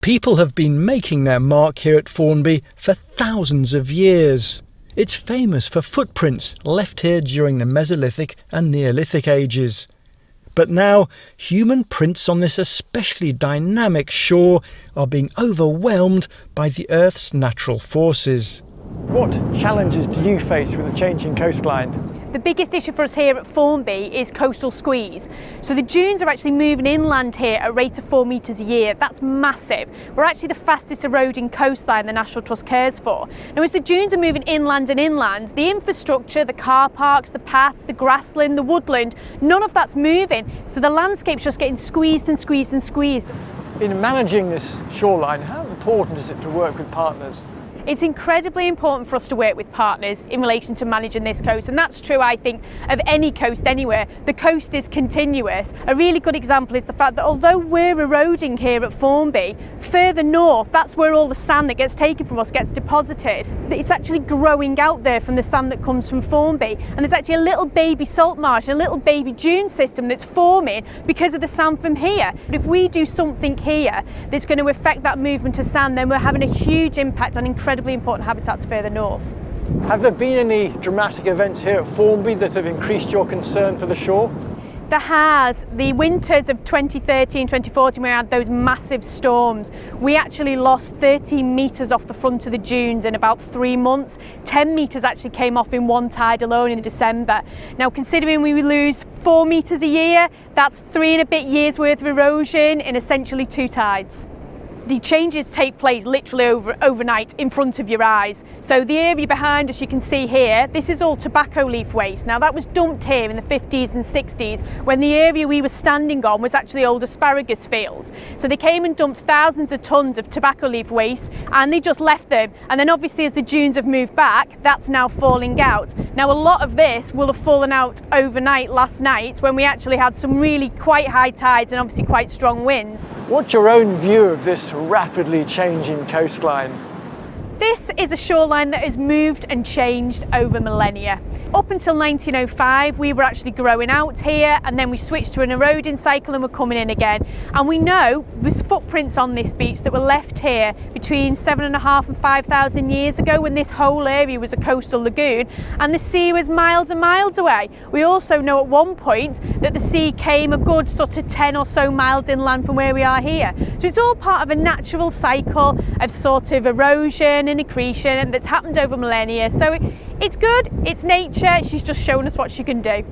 People have been making their mark here at Formby for thousands of years. It's famous for footprints left here during the Mesolithic and Neolithic ages. But now, human prints on this especially dynamic shore are being overwhelmed by the Earth's natural forces. What challenges do you face with a changing coastline? The biggest issue for us here at Formby is coastal squeeze. So the dunes are actually moving inland here at a rate of 4 metres a year. That's massive. We're actually the fastest eroding coastline the National Trust cares for. Now, as the dunes are moving inland and inland, the infrastructure, the car parks, the paths, the grassland, the woodland, none of that's moving. So the landscape's just getting squeezed and squeezed and squeezed. In managing this shoreline, how important is it to work with partners? It's incredibly important for us to work with partners in relation to managing this coast, and that's true, I think, of any coast anywhere. The coast is continuous. A really good example is the fact that although we're eroding here at Formby, further north, that's where all the sand that gets taken from us gets deposited. It's actually growing out there from the sand that comes from Formby, and there's actually a little baby salt marsh, a little baby dune system that's forming because of the sand from here. But if we do something here that's going to affect that movement of sand, then we're having a huge impact on incredibly important habitats further north. Have there been any dramatic events here at Formby that have increased your concern for the shore? There has. The winters of 2013, 2014, we had those massive storms. We actually lost 13 metres off the front of the dunes in about 3 months. 10 metres actually came off in one tide alone in December. Now, considering we lose 4 metres a year, that's 3 and a bit years worth of erosion in essentially 2 tides. The changes take place literally overnight in front of your eyes. So the area behind us, you can see here, this is all tobacco leaf waste. Now that was dumped here in the 50s and 60s when the area we were standing on was actually old asparagus fields. So they came and dumped thousands of tons of tobacco leaf waste and they just left them. And then obviously as the dunes have moved back, that's now falling out. Now a lot of this will have fallen out overnight last night when we actually had some really quite high tides and obviously quite strong winds. What's your own view of this rapidly changing coastline? This is a shoreline that has moved and changed over millennia. Up until 1905, we were actually growing out here, and then we switched to an eroding cycle and we're coming in again. And we know there's footprints on this beach that were left here between 7,500 and 5,000 years ago when this whole area was a coastal lagoon and the sea was miles and miles away. We also know at one point that the sea came a good sort of 10 or so miles inland from where we are here. So it's all part of a natural cycle of sort of erosion and accretion that's happened over millennia. So it's good, it's nature, she's just shown us what she can do.